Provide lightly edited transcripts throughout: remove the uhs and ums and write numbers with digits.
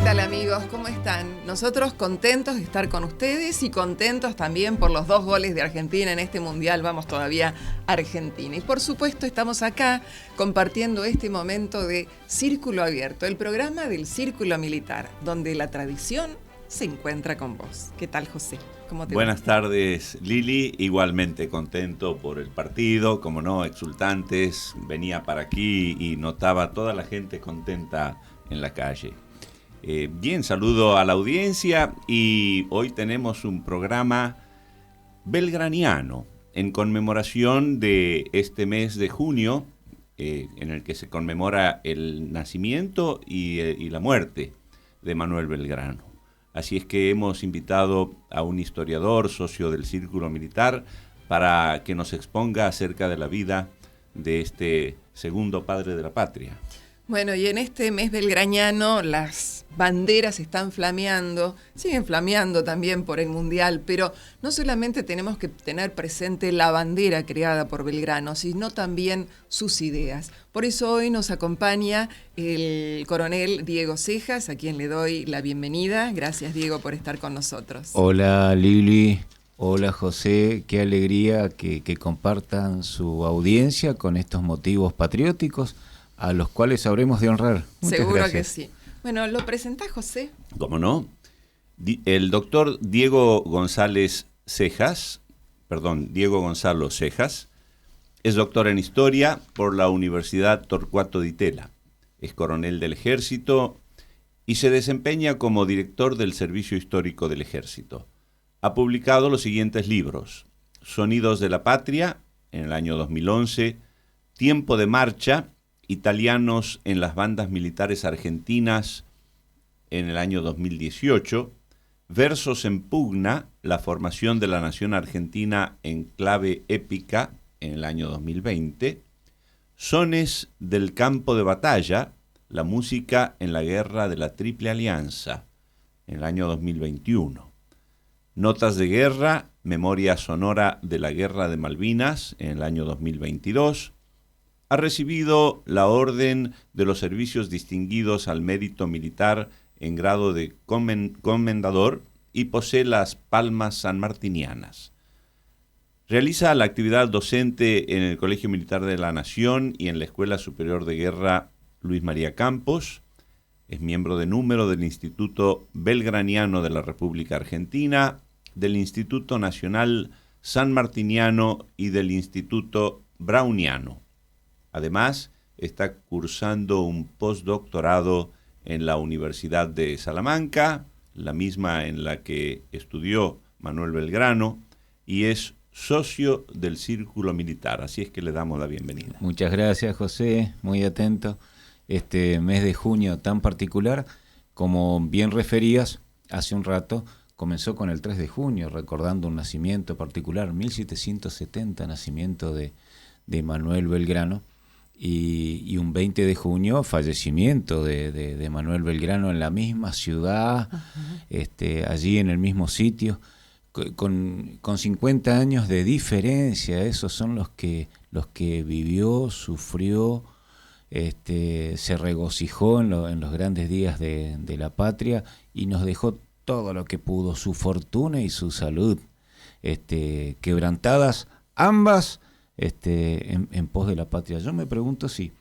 tal, amigos? ¿Cómo están? Nosotros contentos de estar con ustedes y contentos también por los 2 goles de Argentina en este Mundial. Vamos todavía a Argentina. Y por supuesto estamos acá compartiendo este momento de Círculo Abierto, el programa del Círculo Militar, donde la tradición se encuentra con vos. ¿Qué tal, José? ¿Cómo te va? Buenas tardes, Lili. Igualmente contento por el partido, como no, exultantes. Venía para aquí y notaba a toda la gente contenta en la calle. Bien, saludo a la audiencia y hoy tenemos un programa belgraniano en conmemoración de este mes de junio, en el que se conmemora el nacimiento y la muerte de Manuel Belgrano. Así es que hemos invitado a un historiador, socio del Círculo Militar, para que nos exponga acerca de la vida de este segundo padre de la patria. Bueno, y en este mes belgraniano las banderas están flameando, siguen flameando también por el Mundial, pero no solamente tenemos que tener presente la bandera creada por Belgrano, sino también sus ideas. Por eso hoy nos acompaña el coronel Diego Cejas, a quien le doy la bienvenida. Gracias, Diego, por estar con nosotros. Hola, Lili. Hola, José. Qué alegría que compartan su audiencia con estos motivos patrióticos, a los cuales habremos de honrar. Muchas Seguro gracias. que sí. Bueno, ¿lo presentás, José? ¿Cómo no? El doctor Diego Gonzalo Cejas, es doctor en Historia por la Universidad Torcuato Di Tella. Es coronel del Ejército y se desempeña como director del Servicio Histórico del Ejército. Ha publicado los siguientes libros: Sonidos de la Patria, en el año 2011, Tiempo de Marcha, Italianos en las bandas militares argentinas, en el año 2018, Versos en Pugna, la formación de la nación argentina en clave épica, en el año 2020, Sones del campo de batalla, la música en la guerra de la Triple Alianza, en el año 2021, Notas de guerra, memoria sonora de la guerra de Malvinas, en el año 2022, ha recibido la Orden de los Servicios Distinguidos al Mérito Militar en grado de comendador y posee las palmas sanmartinianas. Realiza la actividad docente en el Colegio Militar de la Nación y en la Escuela Superior de Guerra Luis María Campos. Es miembro de número del Instituto Belgraniano de la República Argentina, del Instituto Nacional Sanmartiniano y del Instituto Browniano. Además, está cursando un postdoctorado en la Universidad de Salamanca, la misma en la que estudió Manuel Belgrano, y es socio del Círculo Militar. Así es que le damos la bienvenida. Muchas gracias, José. Muy atento. Este mes de junio tan particular, como bien referías hace un rato, comenzó con el 3 de junio, recordando un nacimiento particular, 1770, nacimiento de Manuel Belgrano. Y un 20 de junio, fallecimiento de Manuel Belgrano en la misma ciudad, allí en el mismo sitio, con 50 años de diferencia. Esos son los que vivió, sufrió, se regocijó en los grandes días de la patria y nos dejó todo lo que pudo, su fortuna y su salud, quebrantadas ambas, en pos de la patria. Yo me pregunto si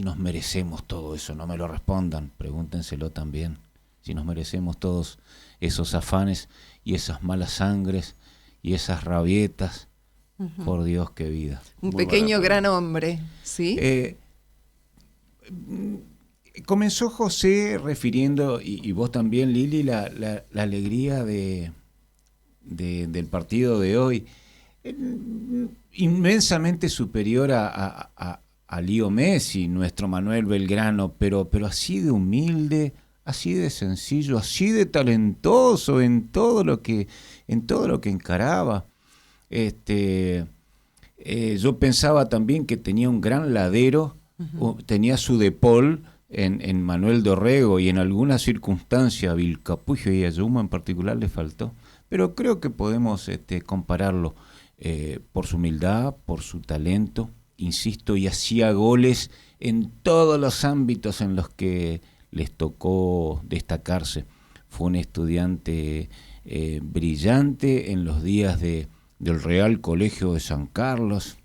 nos merecemos todo eso. No me lo respondan, pregúntenselo también. Si nos merecemos todos esos afanes y esas malas sangres y esas rabietas. Uh-huh. Por Dios, qué vida. Un muy pequeño gran hombre, ¿sí? Comenzó José refiriendo, y vos también, Lili, la alegría del partido de hoy. Inmensamente superior a Leo Messi, nuestro Manuel Belgrano, pero así de humilde, así de sencillo, así de talentoso en todo lo que encaraba. Yo pensaba también que tenía un gran ladero, uh-huh. Tenía su depol en Manuel Dorrego y en alguna circunstancia a Vilcapugio y a Yuma en particular le faltó, pero creo que podemos compararlo. Por su humildad, por su talento, insisto, y hacía goles en todos los ámbitos en los que les tocó destacarse. Fue un estudiante brillante en los días del Real Colegio de San Carlos,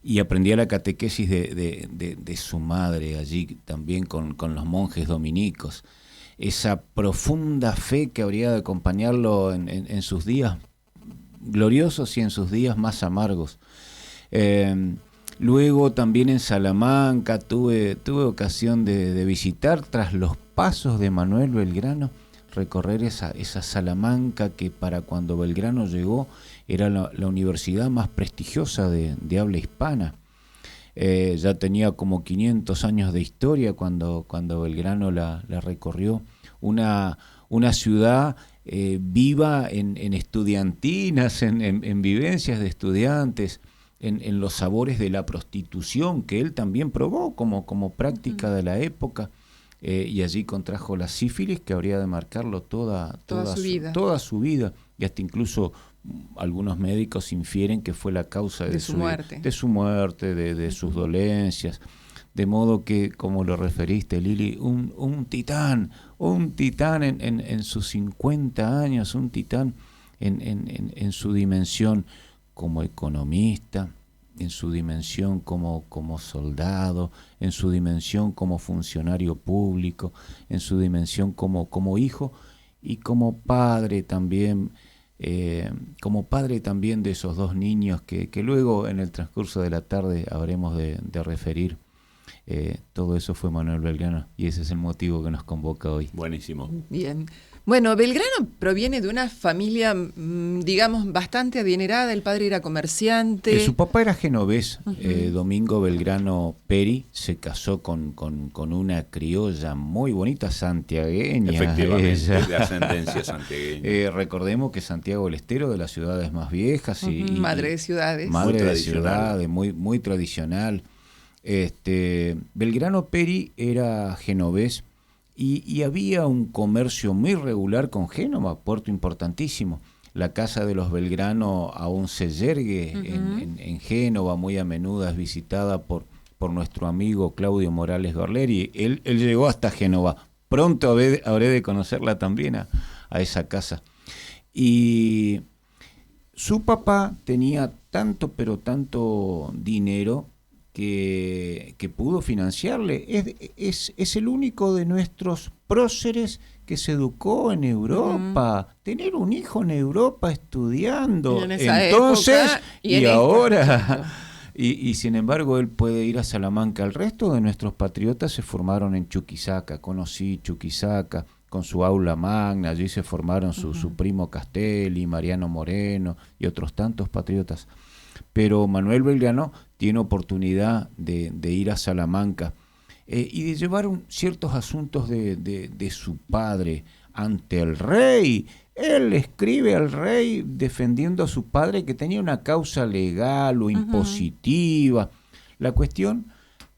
y aprendía la catequesis de su madre allí también con los monjes dominicos. Esa profunda fe que habría de acompañarlo en sus días gloriosos y en sus días más amargos. Luego también en Salamanca tuve ocasión de visitar, tras los pasos de Manuel Belgrano, recorrer esa Salamanca que para cuando Belgrano llegó era la universidad más prestigiosa de habla hispana. Ya tenía como 500 años de historia cuando Belgrano la recorrió. Una ciudad viva en estudiantinas, en vivencias de estudiantes, en los sabores de la prostitución que él también probó como práctica de la época, y allí contrajo la sífilis que habría de marcarlo toda su vida, y hasta incluso algunos médicos infieren que fue la causa de su muerte, de sus dolencias. De modo que, como lo referiste, Lili, un titán en sus 50 años, un titán en su dimensión como economista, en su dimensión como soldado, en su dimensión como funcionario público, en su dimensión como hijo y como padre también, de esos dos niños que luego en el transcurso de la tarde habremos de referir. Todo eso fue Manuel Belgrano y ese es el motivo que nos convoca hoy. Buenísimo. Bien. Bueno, Belgrano proviene de una familia, digamos, bastante adinerada. El padre era comerciante. Su papá era genovés. Domingo Belgrano Peri se casó con una criolla muy bonita, santiagueña. Efectivamente, de ascendencia santiagueña. Recordemos que Santiago del Estero, de las ciudades más viejas. Madre de ciudades. Madre de ciudades, muy tradicional. Belgrano Peri era genovés y había un comercio muy regular con Génova, puerto importantísimo. La casa de los Belgrano aún se yergue en Génova, muy a menudo es visitada por nuestro amigo Claudio Morales Gorleri. Él llegó hasta Génova. Pronto habré de conocerla también a esa casa. Y su papá tenía tanto dinero que pudo financiarle. Es el único de nuestros próceres que se educó en Europa. Tener un hijo en Europa estudiando. Entonces, y ahora. Y sin embargo, él puede ir a Salamanca. El resto de nuestros patriotas se formaron en Chuquisaca. Conocí Chuquisaca con su aula magna. Allí se formaron su primo Castelli, Mariano Moreno y otros tantos patriotas. Pero Manuel Belgrano tiene oportunidad de ir a Salamanca y de llevar ciertos asuntos de su padre ante el rey. Él escribe al rey defendiendo a su padre que tenía una causa legal o impositiva. La cuestión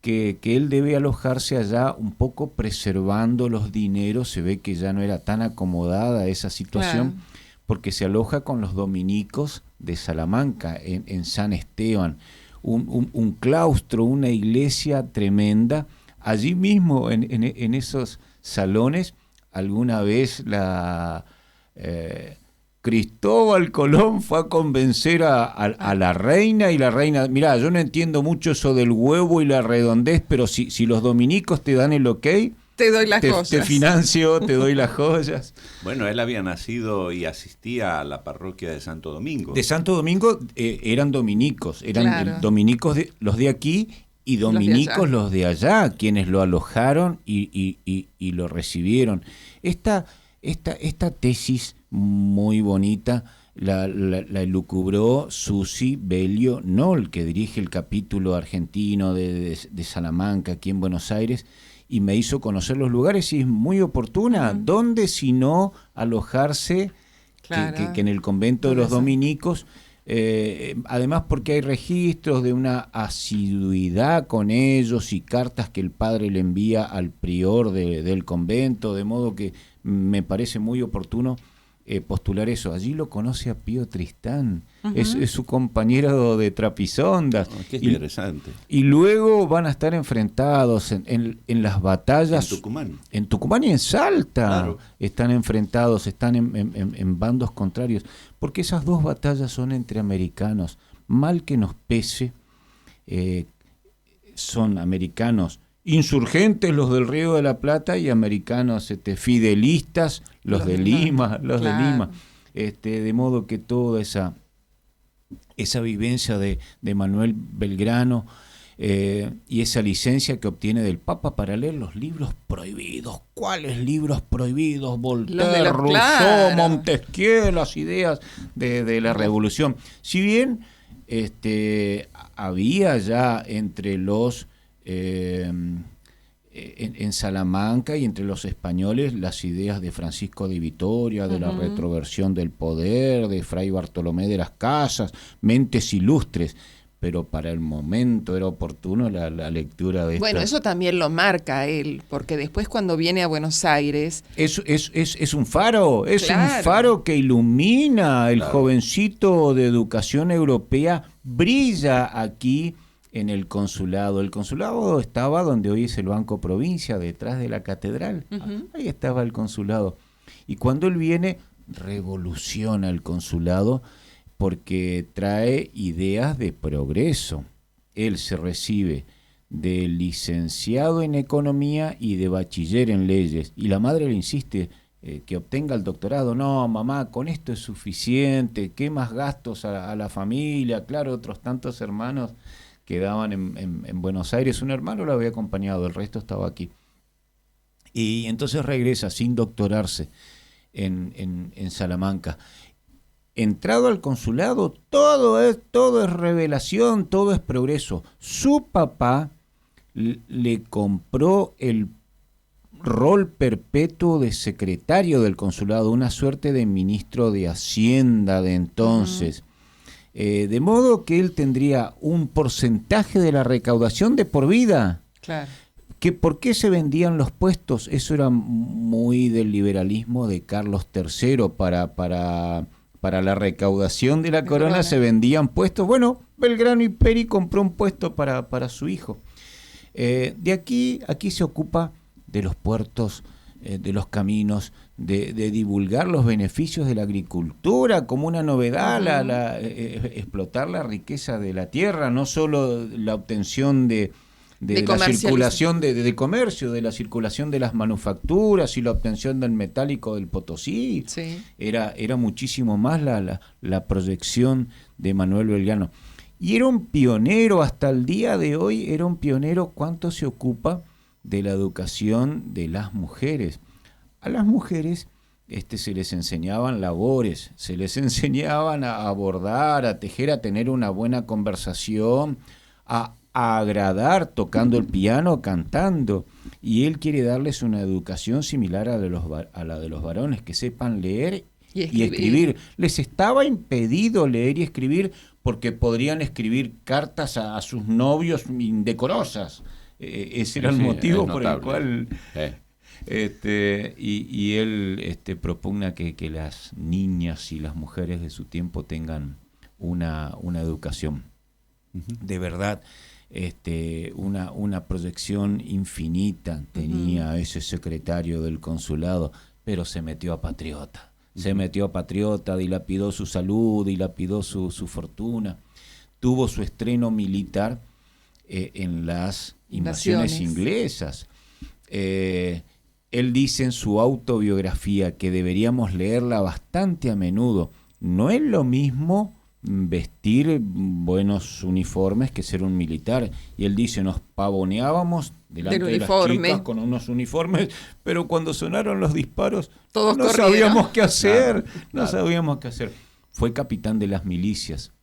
que él debe alojarse allá un poco preservando los dineros. Se ve que ya no era tan acomodada esa situación, claro, porque se aloja con los dominicos de Salamanca, en San Esteban, un claustro, una iglesia tremenda. Allí mismo, en esos salones, alguna vez Cristóbal Colón fue a convencer a la reina, y la reina, mirá, yo no entiendo mucho eso del huevo y la redondez, pero si los dominicos te dan el ok, te doy las joyas. Te financio, te doy las joyas. Bueno, él había nacido y asistía a la parroquia de Santo Domingo. De Santo Domingo eran dominicos, eran dominicos los de aquí y dominicos los de allá, quienes lo alojaron y lo recibieron. Esta tesis muy bonita la elucubró Susi Belio Nol, que dirige el capítulo argentino de Salamanca aquí en Buenos Aires, y me hizo conocer los lugares, y es muy oportuna. ¿Dónde si no alojarse que en el convento de los dominicos? Además porque hay registros de una asiduidad con ellos y cartas que el padre le envía al prior del convento, de modo que me parece muy oportuno postular eso. Allí lo conoce a Pío Tristán, es su compañero de Trapisondas. Oh, qué interesante. Y luego van a estar enfrentados en las batallas. En Tucumán. En Tucumán y en Salta. Claro. Están enfrentados, están en bandos contrarios. Porque esas dos batallas son entre americanos. Mal que nos pese, son americanos insurgentes los del Río de la Plata y americanos fidelistas los de Lima, los de Lima. De modo que toda esa vivencia de Manuel Belgrano y esa licencia que obtiene del Papa para leer los libros prohibidos. ¿Cuáles libros prohibidos? Voltaire, Rousseau, Montesquieu, las ideas de la Revolución. Si bien había ya entre los en Salamanca y entre los españoles las ideas de Francisco de Vitoria, de la retroversión del poder, de Fray Bartolomé de las Casas, mentes ilustres, pero para el momento era oportuno la lectura de Bueno, eso también lo marca él, porque después cuando viene a Buenos Aires... Es un faro, un faro que ilumina. El jovencito de educación europea brilla aquí en el consulado. El consulado estaba donde hoy es el Banco Provincia, detrás de la catedral. Ahí estaba el consulado. Y cuando él viene, revoluciona el consulado porque trae ideas de progreso. Él se recibe de licenciado en economía y de bachiller en leyes. Y la madre le insiste que obtenga el doctorado. No, mamá, con esto es suficiente. ¿Qué más gastos a la familia? Claro, otros tantos hermanos quedaban en Buenos Aires. Un hermano lo había acompañado, el resto estaba aquí. Y entonces regresa sin doctorarse en Salamanca. Entrado al consulado, todo es revelación, todo es progreso. Su papá le compró el rol perpetuo de secretario del consulado, una suerte de ministro de Hacienda de entonces. De modo que él tendría un porcentaje de la recaudación de por vida. Claro. ¿Que por qué se vendían los puestos? Eso era muy del liberalismo de Carlos III. Para la recaudación de la corona se vendían puestos. Bueno, Belgrano y Peri compró un puesto para su hijo. De aquí se ocupa de los puertos, de los caminos, de divulgar los beneficios de la agricultura como una novedad, explotar la riqueza de la tierra, no solo la obtención de la circulación de comercio, de la circulación de las manufacturas y la obtención del metálico del Potosí. Sí. Era muchísimo más la proyección de Manuel Belgrano. Y era un pionero, hasta el día de hoy, era un pionero cuánto se ocupa de la educación de las mujeres. A las mujeres se les enseñaban labores, se les enseñaban a bordar, a tejer, a tener una buena conversación, a agradar tocando el piano, cantando. Y él quiere darles una educación similar a la de los varones, que sepan leer y escribir. Les estaba impedido leer y escribir porque podrían escribir cartas a sus novios indecorosas. Ese era el motivo por el cual y él propugna que las niñas y las mujeres de su tiempo tengan una educación de verdad. Una proyección infinita tenía ese secretario del consulado, pero se metió a patriota. Se metió a patriota, dilapidó su salud, dilapidó su fortuna. Tuvo su estreno militar en las invasiones inglesas. Él dice en su autobiografía que deberíamos leerla bastante a menudo. No es lo mismo vestir buenos uniformes que ser un militar. Y él dice, nos pavoneábamos delante de las chicas con unos uniformes, pero cuando sonaron los disparos todos no corrieron. Sabíamos qué hacer. Claro. No sabíamos qué hacer. Fue capitán de las milicias,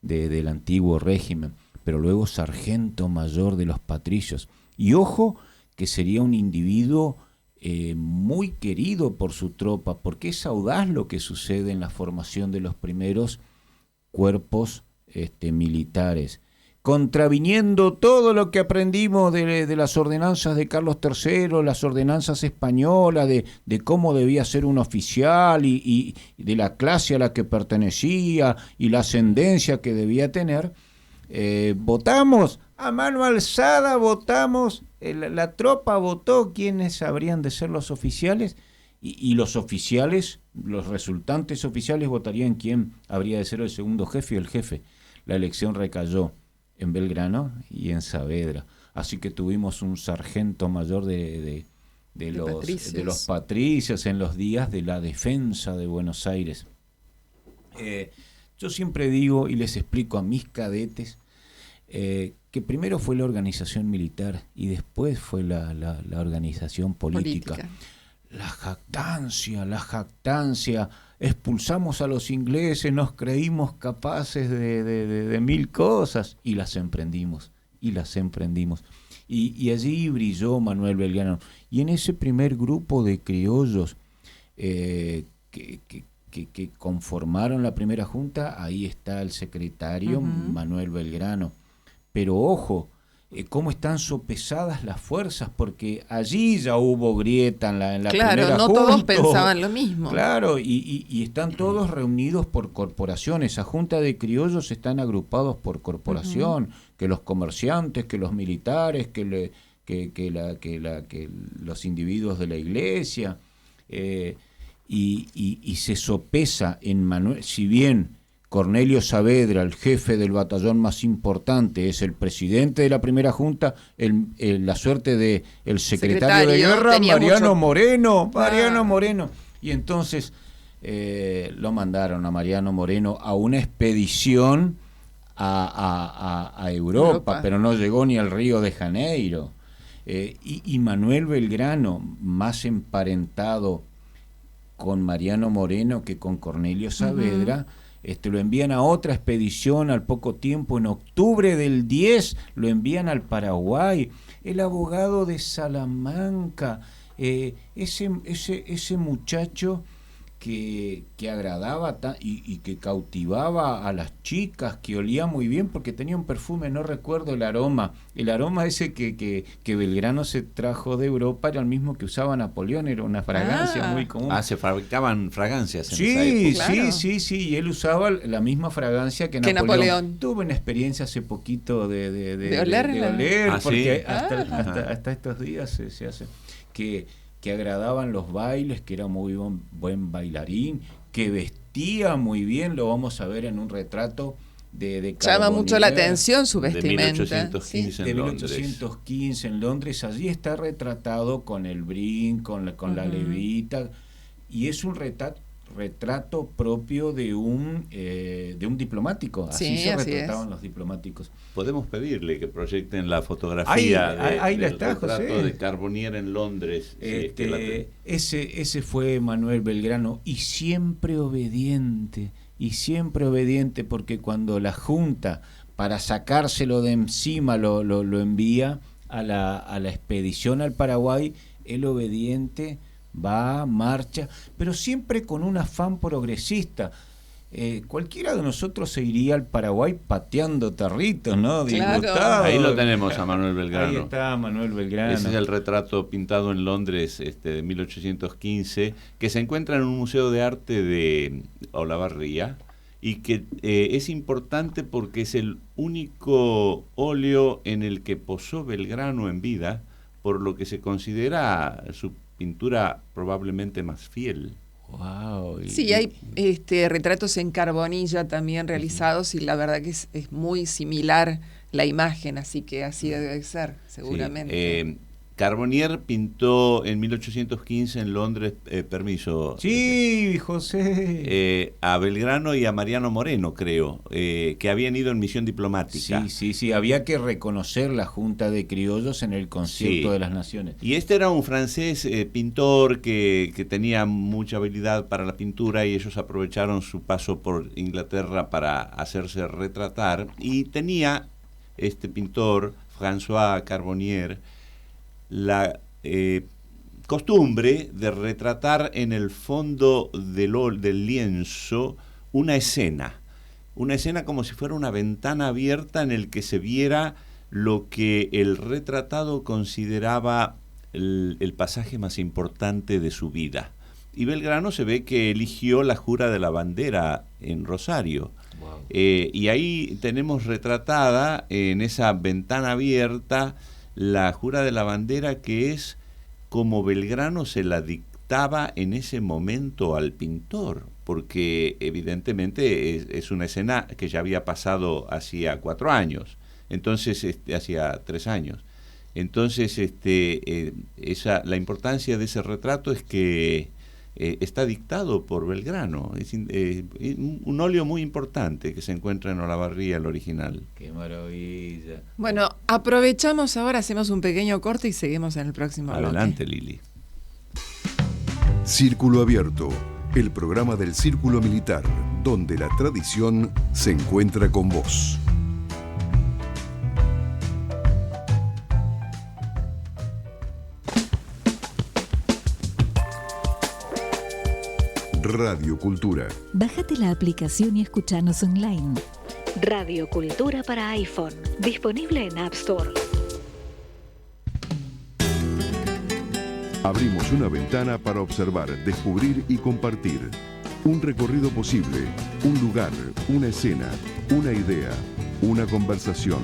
del antiguo régimen, pero luego sargento mayor de los patricios. Y ojo que sería un individuo muy querido por su tropa, porque es audaz lo que sucede en la formación de los primeros cuerpos militares. contraviniendo todo lo que aprendimos de las ordenanzas de Carlos III, las ordenanzas españolas, de cómo debía ser un oficial y de la clase a la que pertenecía y la ascendencia que debía tener. Votamos a mano alzada, votamos, la tropa votó quiénes habrían de ser los oficiales y los oficiales, los resultantes oficiales votarían quién habría de ser el segundo jefe y el jefe. La elección recayó en Belgrano y en Saavedra. Así que tuvimos un sargento mayor de los patricios en los días de la defensa de Buenos Aires. Yo siempre digo y les explico a mis cadetes que primero fue la organización militar y después fue la organización política. La jactancia, expulsamos a los ingleses, nos creímos capaces de mil cosas y las emprendimos. Y allí brilló Manuel Belgrano. Y en ese primer grupo de criollos que conformaron la primera junta, ahí está el secretario Manuel Belgrano. Pero ojo, cómo están sopesadas las fuerzas, porque allí ya hubo grieta en la primera junta. Claro, no todos pensaban lo mismo. Claro, y están todos reunidos por corporación. Esa junta de criollos están agrupados por corporación, que los comerciantes, que los militares, que los individuos de la iglesia. Y se sopesa en Manuel, si bien Cornelio Saavedra, el jefe del batallón más importante, es el presidente de la primera junta, la suerte de el secretario de guerra, Mariano Moreno. Y entonces lo mandaron a Mariano Moreno a una expedición a Europa, pero no llegó ni al Río de Janeiro. Y Manuel Belgrano, más emparentado con Mariano Moreno que con Cornelio Saavedra, lo envían a otra expedición al poco tiempo, en octubre del 10, lo envían al Paraguay. El abogado de Salamanca, ese muchacho que agradaba y que cautivaba a las chicas, que olía muy bien porque tenía un perfume, no recuerdo el aroma ese que Belgrano se trajo de Europa, era el mismo que usaba Napoleón, era una fragancia muy común. Se fabricaban fragancias en esa época. Claro. Sí, y él usaba la misma fragancia que Napoleón. Tuve una experiencia hace poquito de oler, porque hasta estos días se hace que agradaban los bailes, que era muy buen bailarín, que vestía muy bien, lo vamos a ver en un retrato de llama mucho la atención su vestimenta. De 1815 en Londres, allí está retratado con el brin, con la levita, y es un retrato propio de un diplomático. Así se retrataban los diplomáticos. Podemos pedirle que proyecten la fotografía del retrato José. de Carbonnier en Londres. Ese fue Manuel Belgrano, y siempre obediente, porque cuando la Junta, para sacárselo de encima, lo envía a la expedición al Paraguay, el obediente va, marcha, pero siempre con un afán progresista. Cualquiera de nosotros se iría al Paraguay pateando tarritos, ¿no? Claro. Ahí lo tenemos a Manuel Belgrano. Ahí está Manuel Belgrano. Ese es el retrato pintado en Londres de 1815, que se encuentra en un museo de arte de Olavarría, y que es importante porque es el único óleo en el que posó Belgrano en vida, por lo que se considera su pintura probablemente más fiel. Wow. Sí, hay retratos en carbonilla también realizados, y la verdad que es muy similar la imagen, así que así debe ser, seguramente. Sí, Carbonnier pintó en 1815 en Londres, Sí, José. A Belgrano y a Mariano Moreno, creo, que habían ido en misión diplomática. Sí, había que reconocer la Junta de Criollos en el Concierto de las Naciones. Y este era un francés pintor que tenía mucha habilidad para la pintura, y ellos aprovecharon su paso por Inglaterra para hacerse retratar, y tenía este pintor, François Carbonnier, la costumbre de retratar en el fondo del lienzo una escena una escena como si fuera una ventana abierta en el que se viera lo que el retratado consideraba el pasaje más importante de su vida. Y Belgrano se ve que eligió la Jura de la Bandera en Rosario. Wow. Y ahí tenemos retratada en esa ventana abierta la Jura de la Bandera, que es como Belgrano se la dictaba en ese momento al pintor, porque evidentemente es una escena que ya había pasado hacía 4 años, entonces hacía 3 años. Entonces la importancia de ese retrato es que está dictado por Belgrano. Es un óleo muy importante que se encuentra en Olavarría, el original. ¡Qué maravilla! Bueno, aprovechamos ahora, hacemos un pequeño corte y seguimos en el próximo bloque. Adelante, Lili. Círculo Abierto, el programa del Círculo Militar, donde la tradición se encuentra con vos. Radio Cultura. Bájate la aplicación y escuchanos online. Radio Cultura para iPhone, disponible en App Store. Abrimos una ventana para observar, descubrir y compartir. Un recorrido posible, un lugar, una escena, una idea, una conversación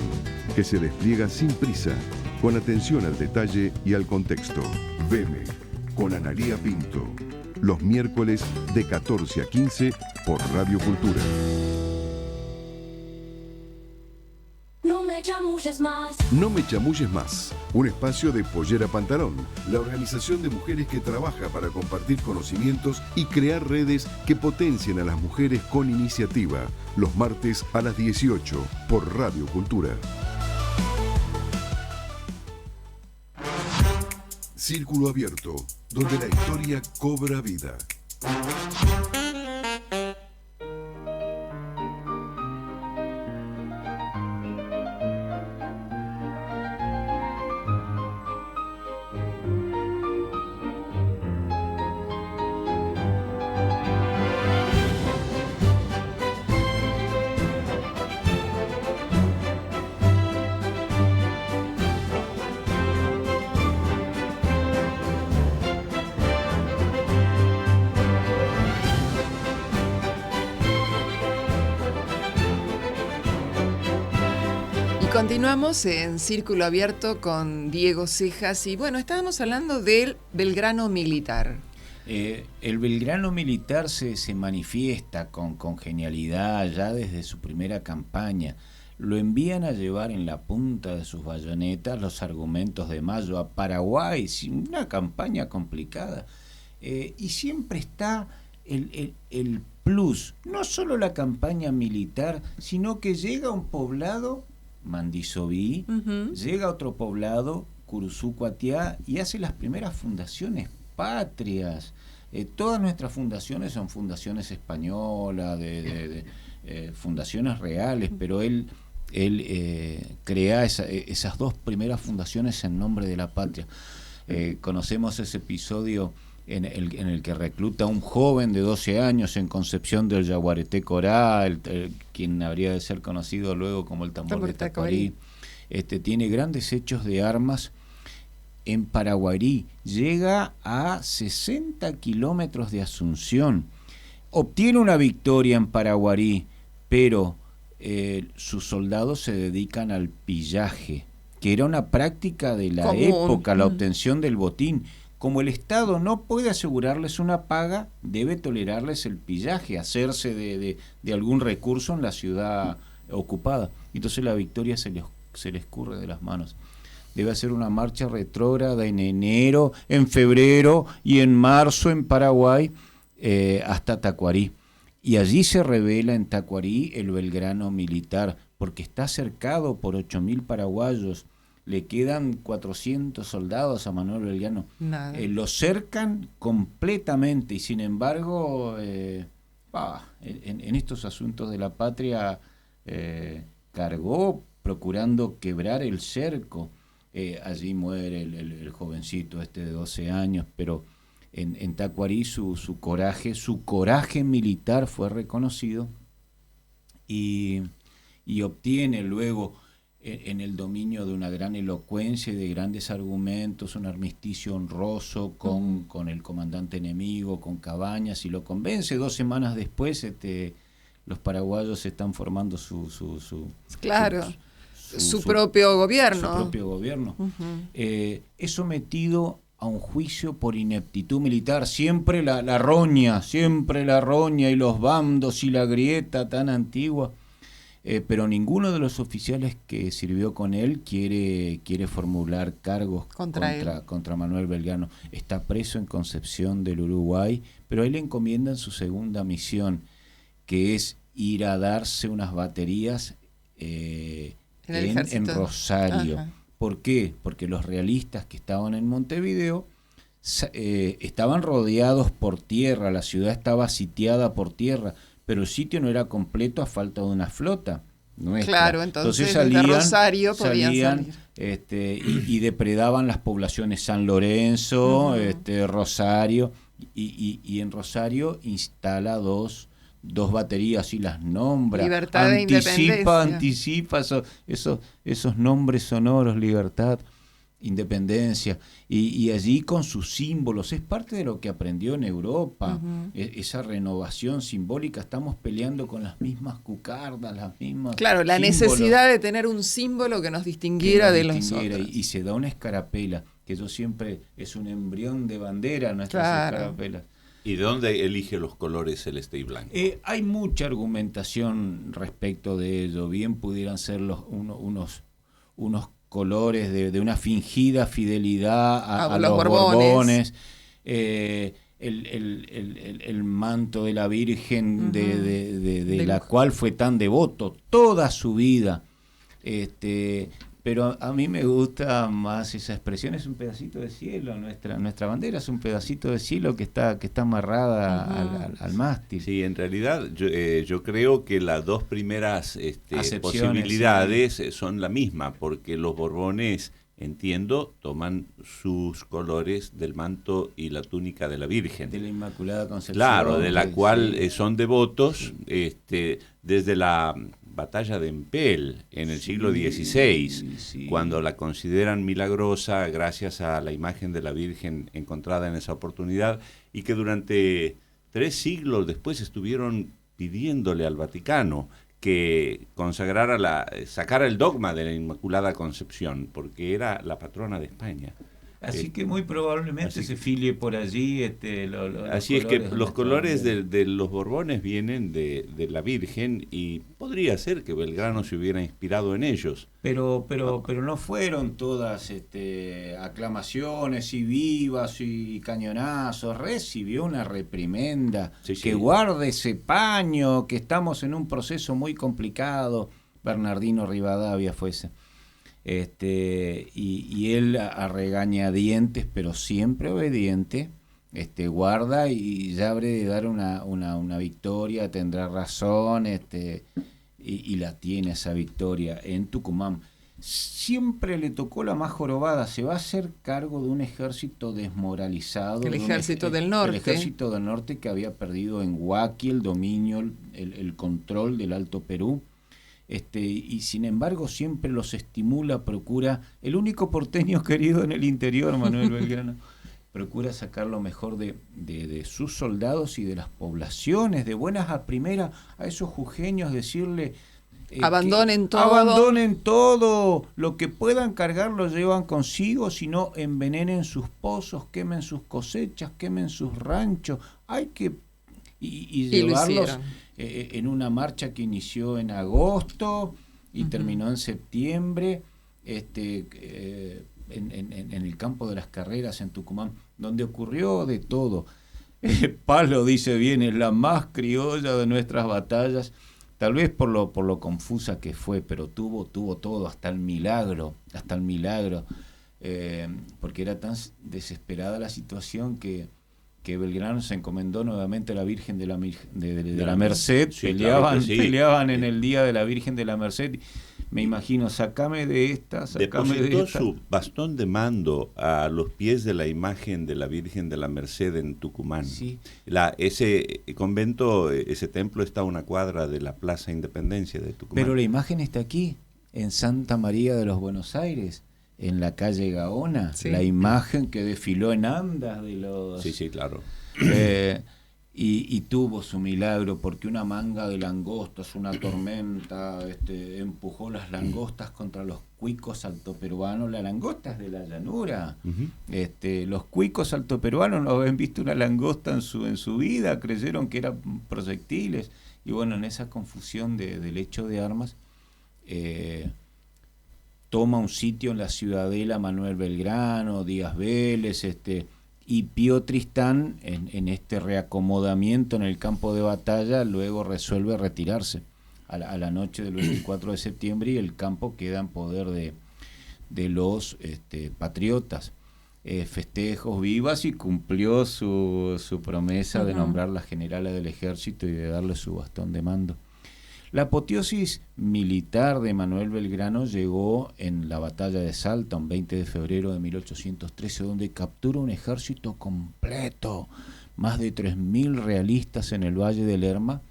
que se despliega sin prisa, con atención al detalle y al contexto. Veme, con Analía Pinto. Los miércoles de 14 a 15 por Radio Cultura. No me chamulles más. No me chamulles más. Un espacio de Pollera Pantalón, la organización de mujeres que trabaja para compartir conocimientos y crear redes que potencien a las mujeres con iniciativa. Los martes a las 18 por Radio Cultura. Círculo Abierto, donde la historia cobra vida. Continuamos en Círculo Abierto con Diego Cejas y bueno, estábamos hablando del Belgrano militar. El Belgrano militar se manifiesta con genialidad ya desde su primera campaña. Lo envían a llevar en la punta de sus bayonetas los argumentos de Mayo a Paraguay, sin una campaña complicada. Y siempre está el plus, no solo la campaña militar, sino que llega a un poblado, Mandisoví, llega a otro poblado, Curuzú-Cuatiá, y hace las primeras fundaciones patrias. Todas nuestras fundaciones son fundaciones españolas, fundaciones reales, pero él crea esas 2 primeras fundaciones en nombre de la patria. Conocemos ese episodio en el que recluta a un joven de 12 años en Concepción del Yaguareté Corá, quien habría de ser conocido luego como el tambor de Tacuarí. Tiene grandes hechos de armas en Paraguarí, llega a 60 kilómetros de Asunción, obtiene una victoria en Paraguarí, pero sus soldados se dedican al pillaje, que era una práctica de la época, la obtención del botín. Como el Estado no puede asegurarles una paga, debe tolerarles el pillaje, hacerse de algún recurso en la ciudad ocupada. Entonces la victoria se les escurre de las manos. Debe hacer una marcha retrógrada en enero, en febrero y en marzo en Paraguay hasta Tacuarí. Y allí se revela en Tacuarí el Belgrano militar, porque está cercado por 8.000 paraguayos. Le quedan 400 soldados a Manuel Belgrano. Lo cercan completamente y sin embargo, en estos asuntos de la patria cargó procurando quebrar el cerco. Allí muere el jovencito de 12 años, pero en Tacuarí su coraje militar fue reconocido y obtiene luego en el dominio de una gran elocuencia y de grandes argumentos un armisticio honroso con el comandante enemigo, con Cabañas, y lo convence. 2 semanas después los paraguayos están formando su propio gobierno. Su propio gobierno. Es sometido a un juicio por ineptitud militar. Siempre la roña y los bandos y la grieta tan antigua. Pero ninguno de los oficiales que sirvió con él quiere formular cargos contra Manuel Belgrano. Está preso en Concepción del Uruguay, pero a él le encomiendan su segunda misión, que es ir a darse unas baterías en Rosario. Ajá. ¿Por qué? Porque los realistas que estaban en Montevideo estaban rodeados por tierra, la ciudad estaba sitiada por tierra, pero el sitio no era completo a falta de una flota nuestra. Claro, entonces salían, desde Rosario podían salir. Y depredaban las poblaciones San Lorenzo, Rosario, y en Rosario instala dos baterías y las nombra. Libertad e Independencia. Anticipa esos nombres sonoros, Libertad, Independencia, y allí con sus símbolos. Es parte de lo que aprendió en Europa, esa renovación simbólica. Estamos peleando con las mismas cucardas, las mismas Claro, la necesidad de tener un símbolo que nos distinguiera de los otros. Y se da una escarapela, que yo siempre es un embrión de bandera, nuestras escarapelas. ¿Y de dónde elige los colores celeste y blanco? Hay mucha argumentación respecto de ello. Bien pudieran ser unos colores de una fingida fidelidad a los Borbones. El manto de la Virgen de la cual fue tan devoto toda su vida. Pero a mí me gusta más esa expresión. Es un pedacito de cielo. Nuestra bandera es un pedacito de cielo que está amarrada al mástil. Sí, en realidad yo creo que las dos primeras posibilidades son la misma, porque los Borbones, entiendo, toman sus colores del manto y la túnica de la Virgen. De la Inmaculada Concepción. Claro, de la cual son devotos desde la batalla de Empel en el siglo XVI, cuando la consideran milagrosa gracias a la imagen de la Virgen encontrada en esa oportunidad, y que durante 3 siglos después estuvieron pidiéndole al Vaticano que sacara el dogma de la Inmaculada Concepción, porque era la patrona de España. Así que muy probablemente se filie por allí. Así es que los colores de los Borbones vienen de la Virgen, y podría ser que Belgrano se hubiera inspirado en ellos. Pero no fueron todas aclamaciones y vivas y cañonazos. Recibió una reprimenda. Que guarde ese paño, que estamos en un proceso muy complicado. Bernardino Rivadavia fuese. Y él a regañadientes, pero siempre obediente, guarda y ya habré de dar una victoria, tendrá razón, y la tiene esa victoria en Tucumán. Siempre le tocó la más jorobada. Se va a hacer cargo de un ejército desmoralizado. El ejército del norte. El ejército del norte, que había perdido en Huaki el dominio, el control del Alto Perú. Y sin embargo siempre los estimula, procura, el único porteño querido en el interior, Manuel Belgrano, procura sacar lo mejor de sus soldados y de las poblaciones, de buenas a primeras, a esos jujeños, decirle abandonen todo, lo que puedan cargar lo llevan consigo, si no envenenen sus pozos, quemen sus cosechas, quemen sus ranchos, hay que y llevarlos en una marcha que inició en agosto y terminó en septiembre, en el campo de las Carreras en Tucumán, donde ocurrió de todo. Palo dice bien, es la más criolla de nuestras batallas, tal vez por lo confusa que fue, pero tuvo todo, hasta el milagro, porque era tan desesperada la situación que Belgrano se encomendó nuevamente a la Virgen de la Merced. Sí, peleaban en el día de la Virgen de la Merced, me imagino, sacame de esta, sacame de Depositó esta. su bastón de mando a los pies de la imagen de la Virgen de la Merced en Tucumán. Sí. Ese convento, ese templo está a una cuadra de la Plaza Independencia de Tucumán. Pero la imagen está aquí, en Santa María de los Buenos Aires, en la calle Gaona, Sí. la imagen que desfiló en andas de los... Sí, claro. Y tuvo su milagro porque una manga de langostas, una tormenta, empujó las langostas contra los cuicos altoperuanos, las langostas de la llanura. Ujú. Los cuicos altoperuanos no habían visto una langosta en su vida, creyeron que eran proyectiles. Y bueno, en esa confusión del hecho de armas, toma un sitio en la Ciudadela Manuel Belgrano, Díaz Vélez, y Pío Tristán, en este reacomodamiento en el campo de batalla, luego resuelve retirarse a la noche del 24 de septiembre, y el campo queda en poder de los patriotas. Festejos, vivas, y cumplió su promesa de nombrarla generala del ejército y de darle su bastón de mando. La apoteosis militar de Manuel Belgrano llegó en la batalla de Salta, un 20 de febrero de 1813, donde captura un ejército completo, más de 3.000 realistas en el Valle del Lerma,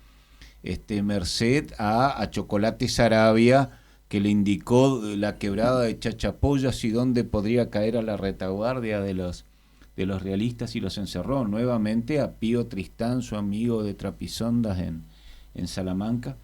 merced a Chocolate Sarabia, que le indicó la quebrada de Chachapoyas y dónde podría caer a la retaguardia de los realistas, y los encerró. Nuevamente a Pío Tristán, su amigo de Trapisondas en Salamanca.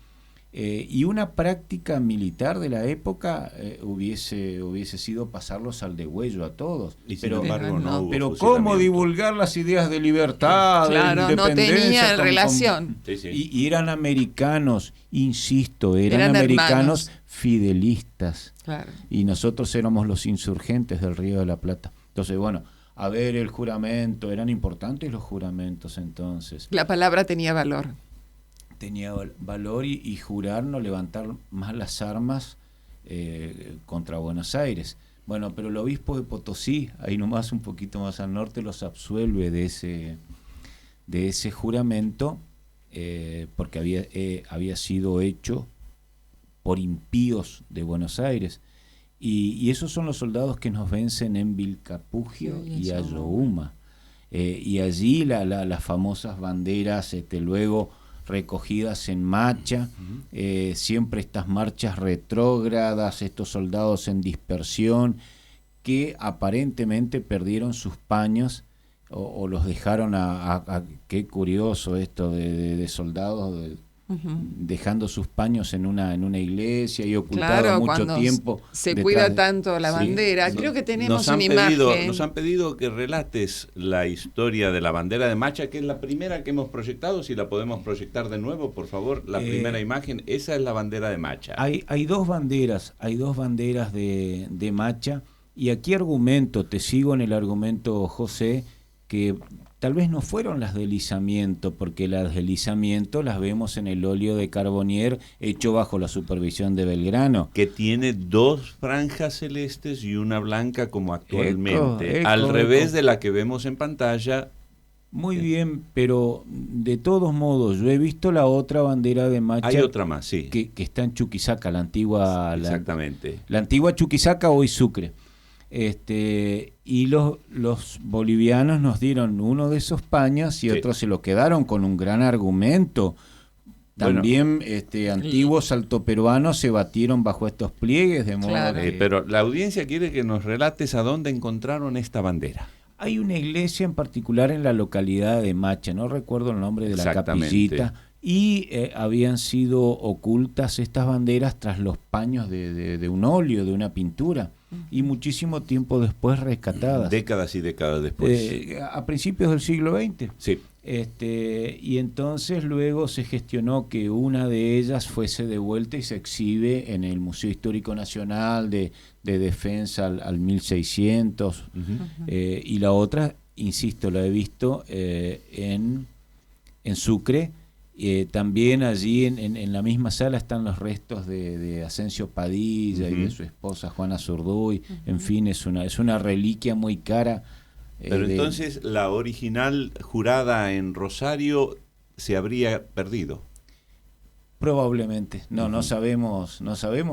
Y una práctica militar de la época hubiese sido pasarlos al degüello a todos. Y sin pero embargo, no hubo pero fusilamiento. ¿cómo divulgar las ideas de libertad, Claro, de no independencia? tenía relación. Sí. Y eran americanos, insisto, eran Eran americanos hermanos. Fidelistas. Claro. Y nosotros éramos los insurgentes del Río de la Plata. Entonces, bueno, a ver, el juramento, eran importantes los juramentos entonces. La palabra tenía valor. Tenía valor, y jurar no levantar más las armas contra Buenos Aires. Bueno, pero el obispo de Potosí, ahí nomás un poquito más al norte, los absuelve de ese juramento, porque había sido hecho por impíos de Buenos Aires. Y esos son los soldados que nos vencen en Vilcapugio y Ayohuma. Y allí las famosas banderas, luego recogidas en marcha, siempre estas marchas retrógradas, estos soldados en dispersión que aparentemente perdieron sus paños o los dejaron qué curioso esto de soldados dejando sus paños en una iglesia y ocultado mucho tiempo. Se cuida tanto la bandera. Sí. Creo que tenemos nos una imagen. Nos han pedido que relates la historia de la bandera de Macha, que es la primera que hemos proyectado. Si la podemos proyectar de nuevo, por favor, la primera imagen. Esa es la bandera de Macha. Hay dos banderas de Macha, y aquí te sigo en el argumento, José, que tal vez no fueron las de Lisamiento, porque las de Lisamiento las vemos en el óleo de Carbonier hecho bajo la supervisión de Belgrano. Que tiene dos franjas celestes y una blanca como actualmente, al revés de la que vemos en pantalla. Muy bien, pero de todos modos, yo he visto la otra bandera de Macha. Hay otra más, sí. Que está en Chuquisaca, la antigua... Exactamente. La antigua Chuquisaca, hoy Sucre. Y los bolivianos nos dieron uno de esos paños, y otros se lo quedaron con un gran argumento. También antiguos altoperuanos se batieron bajo estos pliegues, de modo que... pero la audiencia quiere que nos relates a dónde encontraron esta bandera. Hay una iglesia en particular en la localidad de Macha, no recuerdo el nombre de la capillita, y habían sido ocultas estas banderas tras los paños de un óleo, de una pintura, y muchísimo tiempo después rescatadas. Décadas y décadas después. A principios del siglo XX. Sí. Y entonces luego se gestionó que una de ellas fuese devuelta y se exhibe en el Museo Histórico Nacional de Defensa al 1600, y la otra, insisto, la he visto en Sucre. También allí en la misma sala están los restos de Asensio Padilla y de su esposa Juana Zurduy. En fin, es una reliquia muy cara. Pero entonces la original jurada en Rosario se habría perdido. Probablemente. No sabemos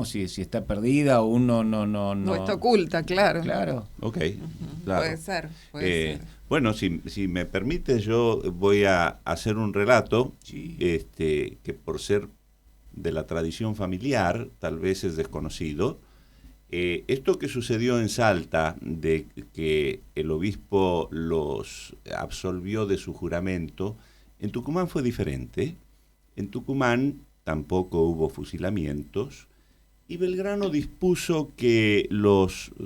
si está perdida o uno no. No está oculta, claro. Claro. Ok, claro. Puede ser. Bueno, si me permite, yo voy a hacer un relato Sí. que por ser de la tradición familiar, tal vez es desconocido. Esto que sucedió en Salta, de que el obispo los absolvió de su juramento, en Tucumán fue diferente. En Tucumán tampoco hubo fusilamientos, y Belgrano dispuso que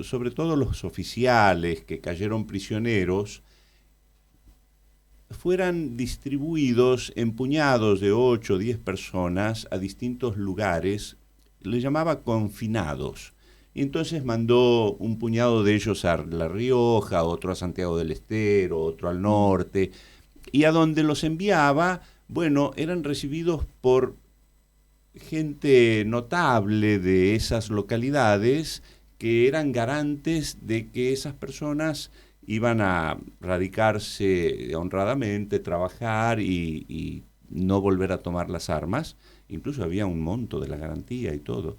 sobre todo los oficiales que cayeron prisioneros, fueran distribuidos en puñados de 8 o 10 personas a distintos lugares, le llamaba confinados. Y entonces mandó un puñado de ellos a La Rioja, otro a Santiago del Estero, otro al norte, y a donde los enviaba, bueno, eran recibidos por gente notable de esas localidades que eran garantes de que esas personas iban a radicarse honradamente, trabajar y no volver a tomar las armas. Incluso había un monto de la garantía y todo.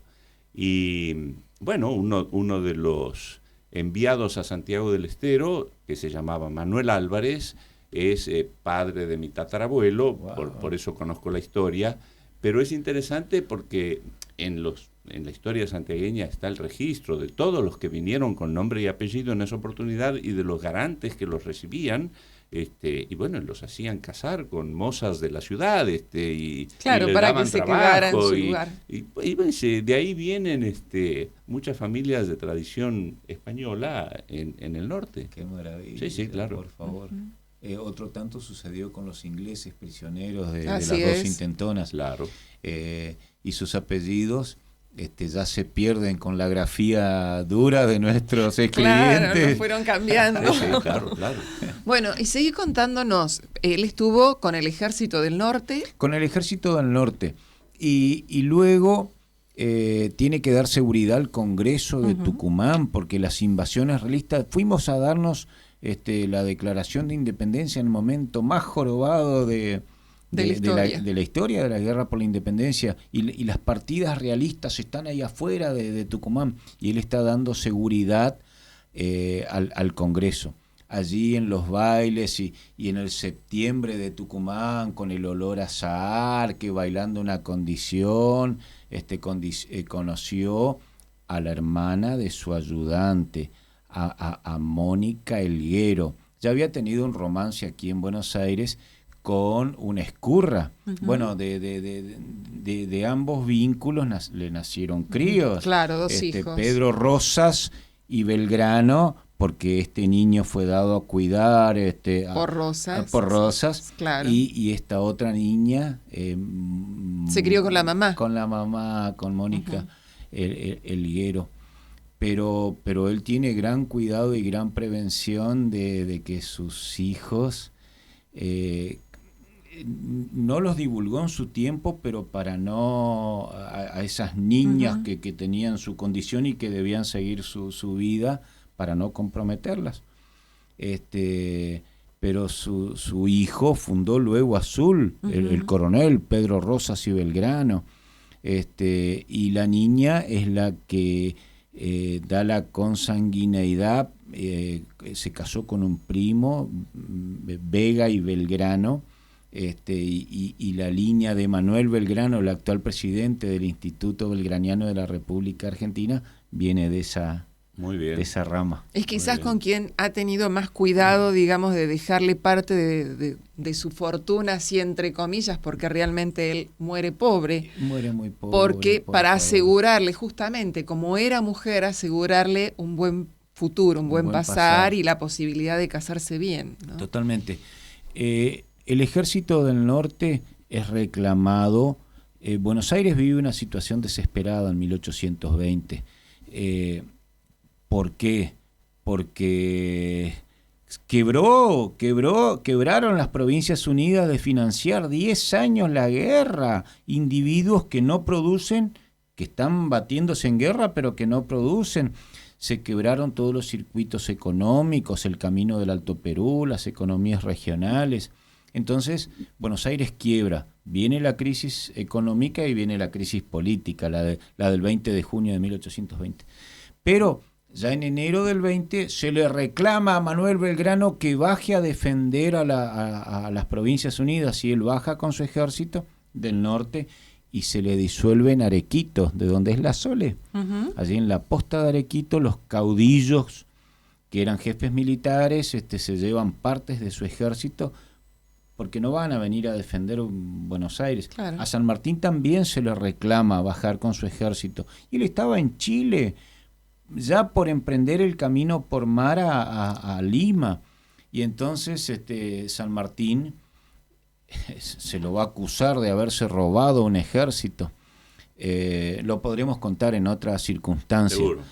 Y bueno, uno de los enviados a Santiago del Estero, que se llamaba Manuel Álvarez, es padre de mi tatarabuelo, Wow. por eso conozco la historia, pero es interesante porque en la historia santiagueña está el registro de todos los que vinieron con nombre y apellido en esa oportunidad y de los garantes que los recibían, y bueno, los hacían casar con mozas de la ciudad, y Claro, les para daban que se trabajo, quedara en su lugar. Y de ahí vienen muchas familias de tradición española en el norte. Qué maravilla. Sí, claro. Por favor. Otro tanto sucedió con los ingleses prisioneros de las Así dos es. intentonas. Claro. Y sus apellidos ya se pierden con la grafía dura de nuestros clientes. Claro, lo fueron cambiando. Sí, claro. Bueno, y seguí contándonos. Él estuvo con el Ejército del Norte. Con el Ejército del Norte. Y luego tiene que dar seguridad al Congreso de Tucumán, porque las invasiones realistas, fuimos a darnos la declaración de independencia en el momento más jorobado de la historia de la guerra por la independencia, y las partidas realistas están ahí afuera de Tucumán, y él está dando seguridad al Congreso. Allí en los bailes y en el septiembre de Tucumán, con el olor a azahar, que bailando una condición, conoció a la hermana de su ayudante, a Mónica Elguero. Ya había tenido un romance aquí en Buenos Aires con una escurra. Bueno, de ambos vínculos le nacieron críos. Claro, dos hijos. Pedro Rosas y Belgrano, porque este niño fue dado a cuidar Por Rosas. por Rosas. Claro. Y esta otra niña Se crió con la mamá. Con Mónica Elguero. Pero él tiene gran cuidado y gran prevención de que sus hijos no los divulgó en su tiempo, pero para no a esas niñas que tenían su condición y que debían seguir su vida, para no comprometerlas. Pero su hijo fundó luego Azul, el coronel Pedro Rosas y Belgrano, y la niña es la que da la consanguineidad, se casó con un primo, Vega y Belgrano, y la línea de Manuel Belgrano, el actual presidente del Instituto Belgraniano de la República Argentina, viene de esa Muy bien. de esa rama. Es quizás con quien ha tenido más cuidado, digamos, de dejarle parte de su fortuna, así entre comillas, porque realmente él muere pobre. Muere muy pobre. Porque por para favor. asegurarle, justamente, como era mujer, asegurarle un buen futuro, un buen pasar y la posibilidad de casarse bien, ¿no? Totalmente. El Ejército del Norte es reclamado. Buenos Aires vive una situación desesperada en 1820. ¿Por qué? Porque quebraron las Provincias Unidas de financiar 10 años la guerra. Individuos que no producen, que están batiéndose en guerra, pero que no producen. Se quebraron todos los circuitos económicos, el camino del Alto Perú, las economías regionales. Entonces, Buenos Aires quiebra. Viene la crisis económica y viene la crisis política, la del 20 de junio de 1820. Pero ya en enero del 20 se le reclama a Manuel Belgrano que baje a defender a las Provincias Unidas, y él baja con su ejército del norte y se le disuelve en Arequito, de donde es la Sole. Allí en la posta de Arequito, los caudillos que eran jefes militares se llevan partes de su ejército porque no van a venir a defender Buenos Aires. Claro. A San Martín también se le reclama bajar con su ejército. Y él estaba en Chile, ya por emprender el camino por mar a Lima. Y entonces San Martín se lo va a acusar de haberse robado un ejército. Lo podremos contar en otras circunstancias. Seguro.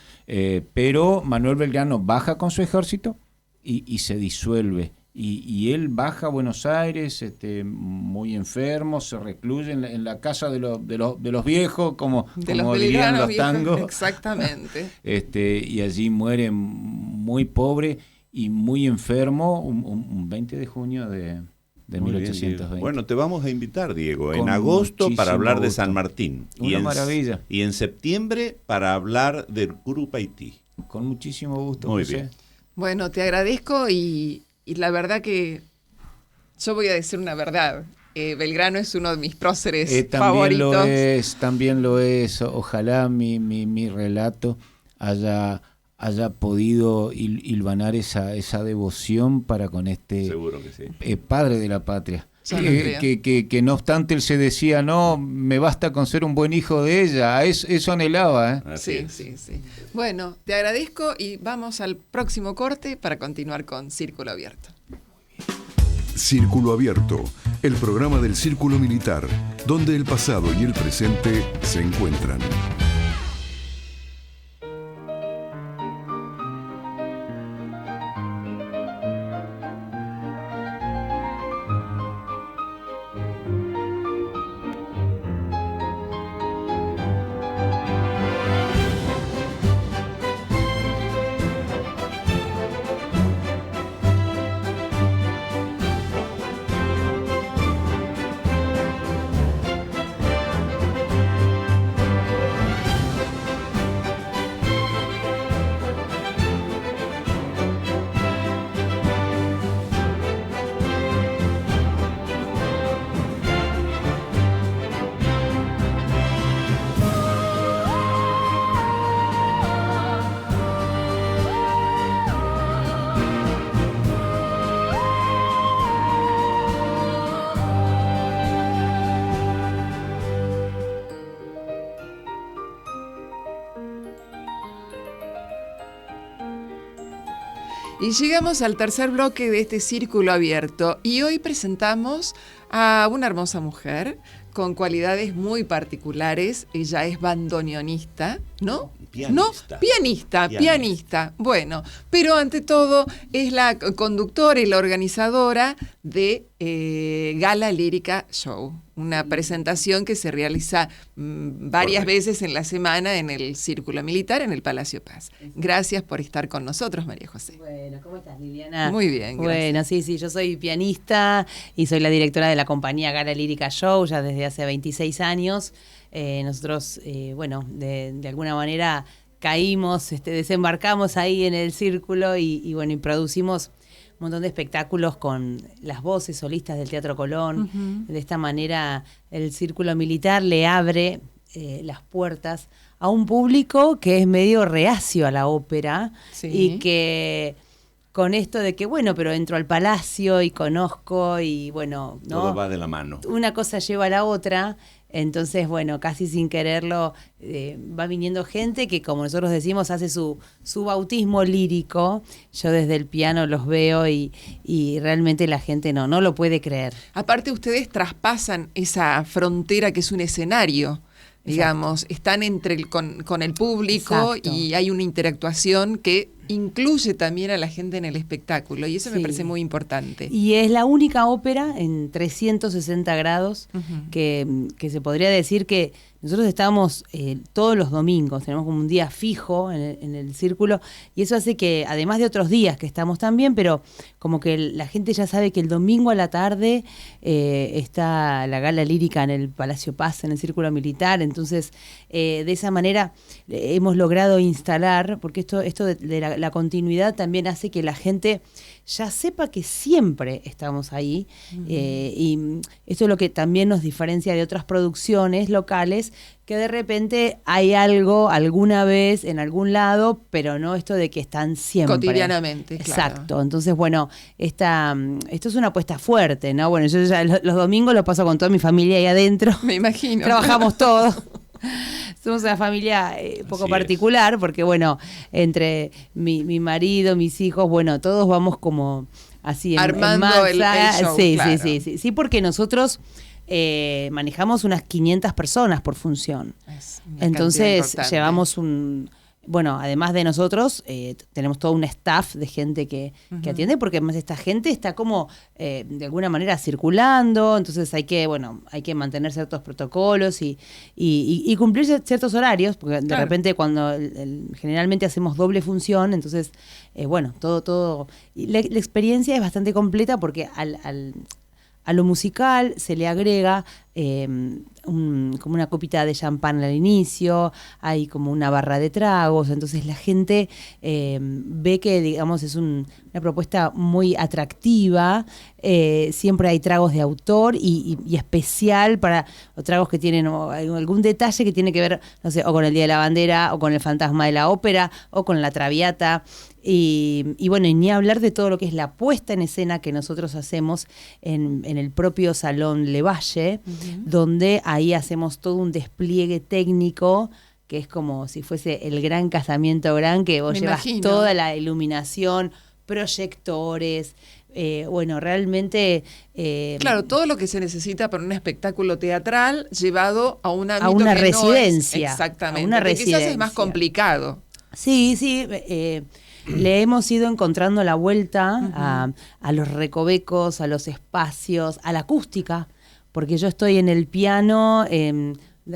Pero Manuel Belgrano baja con su ejército y se disuelve. Y él baja a Buenos Aires muy enfermo, se recluye en la casa de los viejos, como dirían los tangos. Exactamente. Y allí muere muy pobre y muy enfermo un 20 de junio de 1820. Bueno, te vamos a invitar, Diego, Con en agosto para hablar de gusto. San Martín. Una maravilla. Y en septiembre para hablar del Curupaití. Con muchísimo gusto. Muy José. bien. Bueno, te agradezco y la verdad que yo voy a decir una verdad. Belgrano es uno de mis próceres favoritos. También lo es. Ojalá mi relato haya podido hilvanar esa devoción para con Seguro que sí. padre de la patria. Que no obstante él se decía, no, me basta con ser un buen hijo de ella. Eso anhelaba. Así Sí, es. sí, sí. Bueno, te agradezco y vamos al próximo corte para continuar con Círculo Abierto. Círculo Abierto, el programa del Círculo Militar, donde el pasado y el presente se encuentran. Y llegamos al tercer bloque de este Círculo Abierto y hoy presentamos a una hermosa mujer con cualidades muy particulares. Ella es bandoneonista, ¿no? Pianista. No, pianista. Bueno, pero ante todo es la conductora y la organizadora de Gala Lírica Show, una presentación que se realiza varias veces en la semana en el Círculo Militar, en el Palacio Paz. Gracias por estar con nosotros, María José. Bueno, ¿cómo estás, Liliana? Muy bien, gracias. Bueno, sí, yo soy pianista y soy la directora de la compañía Gala Lírica Show ya desde hace 26 años. Nosotros, de alguna manera caímos, desembarcamos ahí en el círculo y producimos un montón de espectáculos con las voces solistas del Teatro Colón. De esta manera el Círculo Militar le abre las puertas a un público que es medio reacio a la ópera. Sí. Y que con esto de que, pero entro al palacio y conozco y ¿no? Todo va de la mano. Una cosa lleva a la otra. Entonces, casi sin quererlo, va viniendo gente que, como nosotros decimos, hace su bautismo lírico. Yo desde el piano los veo y realmente la gente no lo puede creer. Aparte, ustedes traspasan esa frontera que es un escenario, digamos, están con el público. Exacto. Y hay una interactuación que incluye también a la gente en el espectáculo, y eso me Sí. parece muy importante. Y es la única ópera en 360 grados que se podría decir que nosotros estamos todos los domingos, tenemos como un día fijo en el círculo, y eso hace que, además de otros días que estamos también, pero como que la gente ya sabe que el domingo a la tarde está la gala lírica en el Palacio Paz, en el Círculo Militar. Entonces, de esa manera hemos logrado instalar, porque esto de la continuidad también hace que la gente ya sepa que siempre estamos ahí, y esto es lo que también nos diferencia de otras producciones locales, que de repente hay algo alguna vez en algún lado, pero no esto de que están siempre. Cotidianamente, claro. Exacto. Entonces, bueno, esto es una apuesta fuerte, ¿no? Bueno, yo ya los domingos lo paso con toda mi familia ahí adentro. Me imagino. Trabajamos todos. Somos una familia poco Así particular, porque bueno, entre mi marido, mis hijos, bueno, todos vamos como así Armando el show, sí, claro. sí, porque nosotros manejamos unas 500 personas por función. Es una cantidad Entonces importante. llevamos bueno, además de nosotros, tenemos todo un staff de gente que atiende, porque además esta gente está como de alguna manera circulando, entonces hay que mantener ciertos protocolos y cumplir ciertos horarios, porque de Claro. repente cuando generalmente hacemos doble función, entonces, bueno, todo. Y la experiencia es bastante completa porque a lo musical se le agrega como una copita de champán al inicio, hay como una barra de tragos, entonces la gente ve que, digamos, es una propuesta muy atractiva. Siempre hay tragos de autor y especial o tragos que tienen algún detalle que tiene que ver, no sé, o con el Día de la Bandera, o con el Fantasma de la Ópera, o con la Traviata. Y bueno, y ni hablar de todo lo que es la puesta en escena que nosotros hacemos en el propio Salón Le Valle, donde ahí hacemos todo un despliegue técnico que es como si fuese el gran casamiento gran, que vos Me llevas imagino. toda la iluminación, proyectores, bueno, realmente... Claro, todo lo que se necesita para un espectáculo teatral llevado a un ámbito una que no es- residencia, exactamente. a una que quizás es residencia. más complicado. Sí, le hemos ido encontrando la vuelta a los recovecos, a los espacios, a la acústica, porque yo estoy en el piano,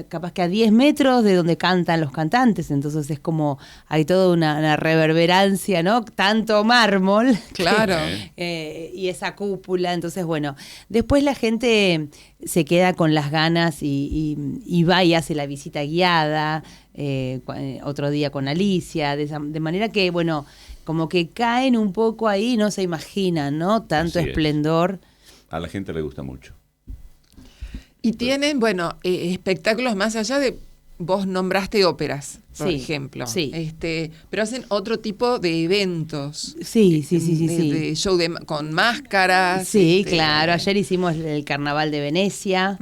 capaz que a 10 metros de donde cantan los cantantes, entonces es como, hay toda una reverberancia, ¿no? Tanto mármol. Claro. Y esa cúpula, entonces bueno, después la gente se queda con las ganas y va y hace la visita guiada, otro día con Alicia, de manera que, bueno, como que caen un poco ahí, no se imaginan, ¿no? Tanto Así es. esplendor. A la gente le gusta mucho. Y tienen, bueno, espectáculos más allá de... Vos nombraste óperas, por Sí, ejemplo. sí. Pero hacen otro tipo de eventos. Sí. De show con máscaras. Sí, claro. Ayer hicimos el Carnaval de Venecia,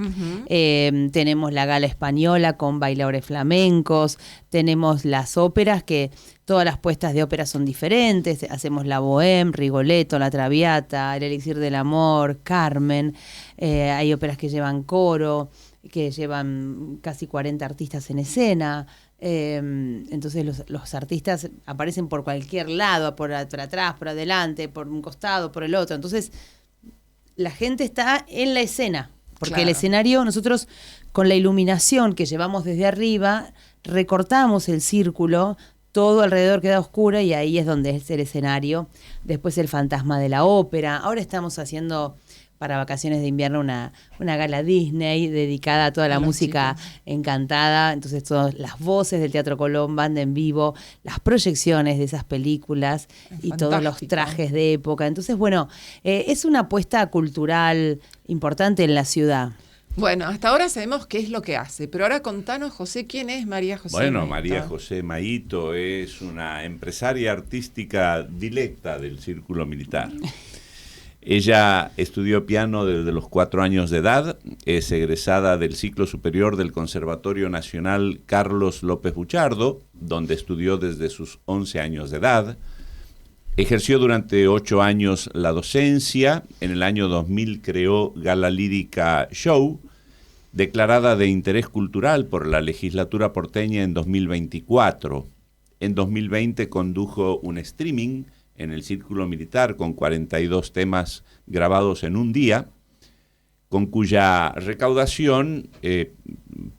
tenemos la Gala Española con bailadores flamencos, tenemos las óperas, que todas las puestas de ópera son diferentes, hacemos la Bohème, Rigoletto, la Traviata, el Elixir del Amor, Carmen, hay óperas que llevan coro, que llevan casi 40 artistas en escena. Entonces los artistas aparecen por cualquier lado, por atrás, por adelante, por un costado, por el otro. Entonces la gente está en la escena, porque Claro. el escenario, nosotros con la iluminación que llevamos desde arriba, recortamos el círculo, todo alrededor queda oscuro y ahí es donde es el escenario. Después el Fantasma de la Ópera. Ahora estamos haciendo para vacaciones de invierno una gala Disney dedicada a toda la A los música chicos. encantada. Entonces todas las voces del Teatro Colón, banda en vivo, las proyecciones de esas películas y todos los Fantástico. trajes de época. Entonces, bueno, es una apuesta cultural importante en la ciudad. Bueno, hasta ahora sabemos qué es lo que hace, pero ahora contanos, José, ¿quién es María José? Bueno, Maito? María José Maito es una empresaria artística directa del Círculo Militar. Ella estudió piano desde los 4 años de edad, es egresada del ciclo superior del Conservatorio Nacional Carlos López Buchardo, donde estudió desde sus 11 años de edad. Ejerció durante 8 años la docencia. En el año 2000 creó Gala Lírica Show, declarada de interés cultural por la legislatura porteña en 2024. En 2020 condujo un streaming en el Círculo Militar con 42 temas grabados en un día, con cuya recaudación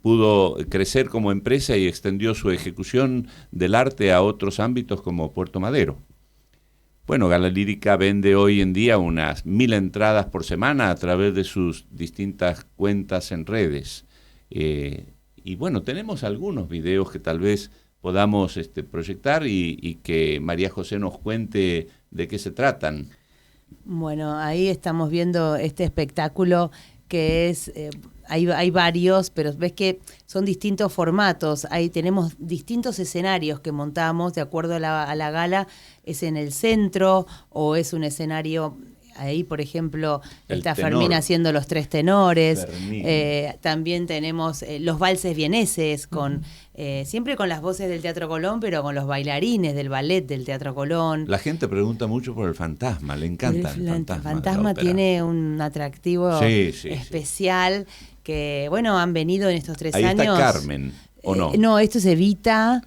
pudo crecer como empresa y extendió su ejecución del arte a otros ámbitos como Puerto Madero. Bueno, Gala Lírica vende hoy en día unas 1000 entradas por semana a través de sus distintas cuentas en redes. Y bueno, tenemos algunos videos que tal vez podamos proyectar y que María José nos cuente de qué se tratan. Bueno, ahí estamos viendo este espectáculo que es, hay varios, pero ves que son distintos formatos. Ahí tenemos distintos escenarios que montamos de acuerdo a la gala. Es en el centro o es un escenario... Ahí, por ejemplo, está Fermín haciendo los 3 tenores. También tenemos los valses vieneses, con siempre con las voces del Teatro Colón, pero con los bailarines del ballet del Teatro Colón. La gente pregunta mucho por el fantasma, le encanta el fantasma. El fantasma tiene un atractivo especial que, bueno, han venido en estos 3 años. Ahí está Carmen, ¿o no? No, esto es Evita.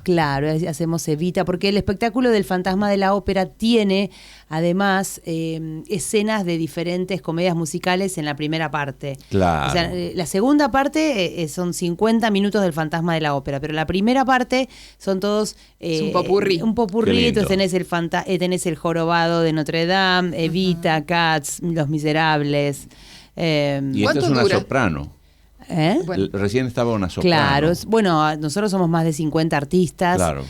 Claro, hacemos Evita, porque el espectáculo del Fantasma de la Ópera tiene además escenas de diferentes comedias musicales en la primera parte. Claro. O sea, la segunda parte son 50 minutos del Fantasma de la Ópera, pero la primera parte son todos... es un popurrí. Un popurrí, entonces tenés el Jorobado de Notre Dame, Evita, Cats, Los Miserables. Y esta es una soprano. Bueno. Recién estaba una soprano. Claro, bueno, nosotros somos más de 50 artistas. Claro.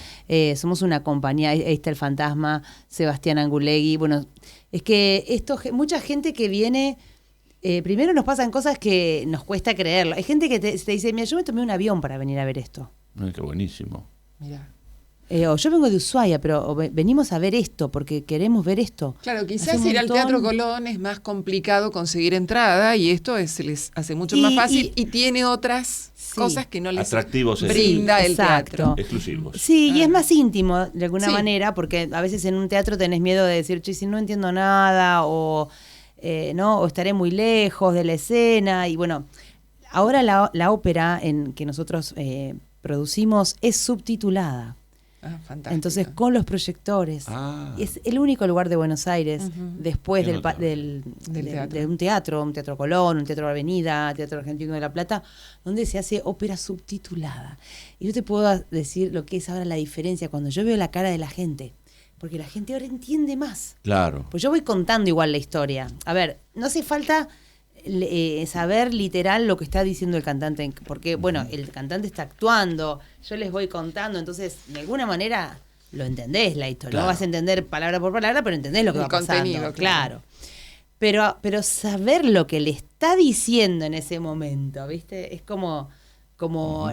Somos una compañía, ahí está el Fantasma, Sebastián Angulegui. Bueno, es que mucha gente que viene, primero nos pasan cosas que nos cuesta creerlo. Hay gente que te dice, mira, yo me tomé un avión para venir a ver esto. Ay, qué buenísimo. Mira. O yo vengo de Ushuaia, pero venimos a ver esto porque queremos ver esto. Claro, quizás ir al Teatro Colón es más complicado conseguir entrada y esto se les hace mucho más fácil y tiene otras cosas que no les atractivos brinda el teatro. Exclusivos. Sí, y es más íntimo de alguna manera, porque a veces en un teatro tenés miedo de decir, che, si no entiendo nada o estaré muy lejos de la escena. Y bueno, ahora la ópera que nosotros producimos es subtitulada. Fantástico. Entonces con los proyectores es el único lugar de Buenos Aires después de un teatro Colón, un teatro Avenida, Teatro Argentino de La Plata, donde se hace ópera subtitulada. Y yo te puedo decir lo que es ahora la diferencia cuando yo veo la cara de la gente, porque la gente ahora entiende más. Claro. Pues yo voy contando igual la historia. A ver, no hace falta saber literal lo que está diciendo el cantante, porque bueno, el cantante está actuando, yo les voy contando, entonces de alguna manera lo entendés la historia, claro. No vas a entender palabra por palabra, pero entendés lo que va pasando, claro. Pero saber lo que le está diciendo en ese momento, ¿viste? Es como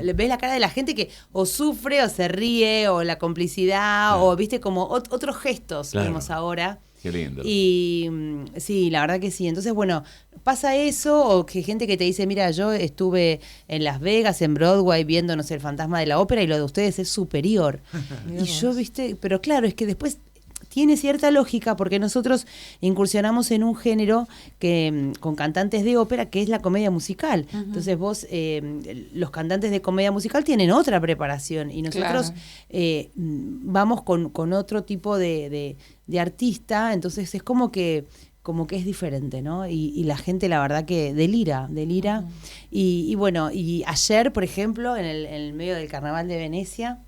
ves la cara de la gente que o sufre o se ríe o la complicidad o viste como otros gestos vemos ahora. Qué lindo. Y sí, la verdad que sí. Entonces, bueno, pasa eso, o que gente que te dice, mira, yo estuve en Las Vegas, en Broadway, viendo, no sé, El Fantasma de la Ópera, y lo de ustedes es superior. Y yo, viste, pero claro, es que después tiene cierta lógica, porque nosotros incursionamos en un género que con cantantes de ópera, que es la comedia musical. Entonces vos, los cantantes de comedia musical tienen otra preparación, y nosotros vamos con otro tipo de artista, entonces es como que es diferente, ¿no? Y la gente, la verdad que delira. Y bueno, y ayer, por ejemplo, en el medio del Carnaval de Venecia,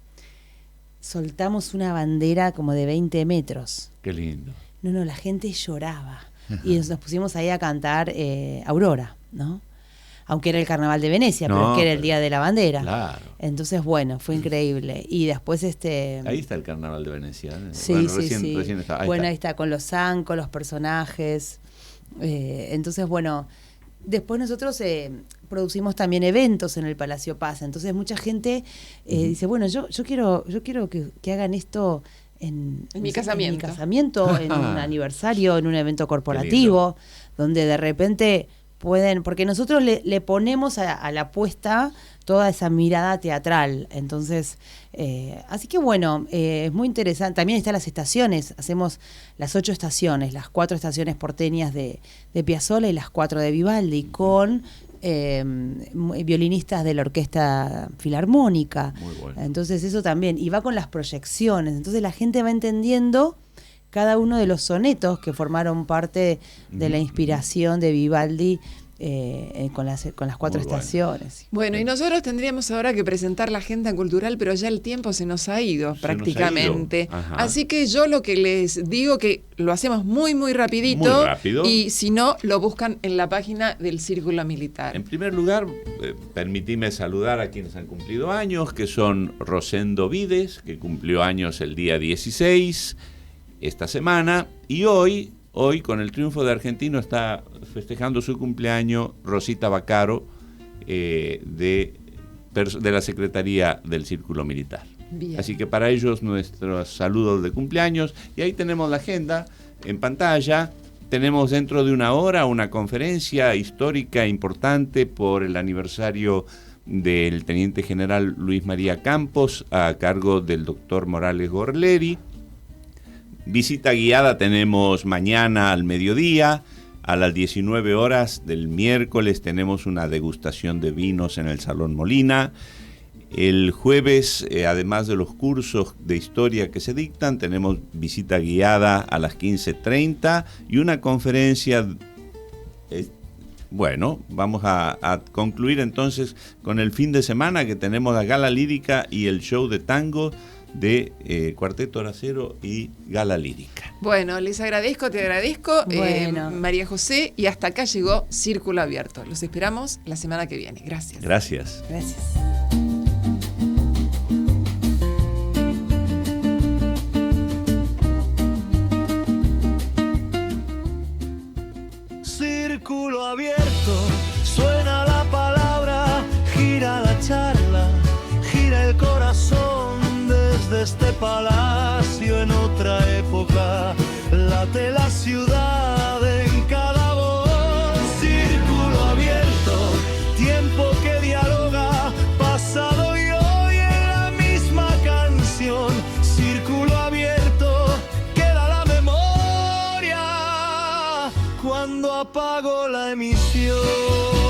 soltamos una bandera como de 20 metros. Qué lindo. No, la gente lloraba. Y nos pusimos ahí a cantar Aurora, ¿no? Aunque era el Carnaval de Venecia, pero es que era el Día de la Bandera. Claro. Entonces, bueno, fue increíble. Y después Ahí está el Carnaval de Venecia. Sí, bueno, sí. Recién está. Ahí está, con los zancos, los personajes. Entonces, bueno, después nosotros producimos también eventos en el Palacio Paz. Entonces mucha gente dice, bueno, yo quiero que hagan esto en mi casamiento. En mi casamiento, en un aniversario, en un evento corporativo, donde de repente pueden, porque nosotros le ponemos a la apuesta toda esa mirada teatral. Entonces, así que bueno, es muy interesante. También están las estaciones, hacemos las 8 estaciones, las 4 estaciones porteñas de Piazzolla y las 4 de Vivaldi, con violinistas de la Orquesta Filarmónica. Muy bueno. Entonces eso también, y va con las proyecciones, entonces la gente va entendiendo cada uno de los sonetos que formaron parte de la inspiración de Vivaldi con las 4 Muy bueno. estaciones. Bueno, y nosotros tendríamos ahora que presentar la agenda cultural, pero ya el tiempo se nos ha ido prácticamente. Ajá. Así que yo lo que les digo que lo hacemos muy, muy rapidito. Muy rápido. Y si no, lo buscan en la página del Círculo Militar. En primer lugar, permitime saludar a quienes han cumplido años, que son Rosendo Vides, que cumplió años el día 16 esta semana, y hoy con el triunfo de Argentino está festejando su cumpleaños Rosita Baccaro, de la Secretaría del Círculo Militar. Bien. Así que para ellos nuestros saludos de cumpleaños, y ahí tenemos la agenda en pantalla. Tenemos dentro de una hora una conferencia histórica importante por el aniversario del Teniente General Luis María Campos, a cargo del doctor Morales Gorleri. Visita guiada tenemos mañana al mediodía. A las 19 horas del miércoles tenemos una degustación de vinos en el Salón Molina. El jueves, además de los cursos de historia que se dictan, tenemos visita guiada a las 15:30 y una conferencia. Bueno, vamos a concluir entonces con el fin de semana, que tenemos la gala lírica y el show de tango de Cuarteto Horacero y Gala Lírica. Bueno, les agradezco, te agradezco, Bueno. María José, y hasta acá llegó Círculo Abierto. Los esperamos la semana que viene. Gracias. Gracias. Gracias. Círculo abierto, suena la palabra, gira la charla, gira el corazón desde este palacio en otra época, late la ciudad en cada voz. Círculo abierto, tiempo que dialoga, pasado y hoy en la misma canción. Círculo abierto, queda la memoria cuando apago la emisión.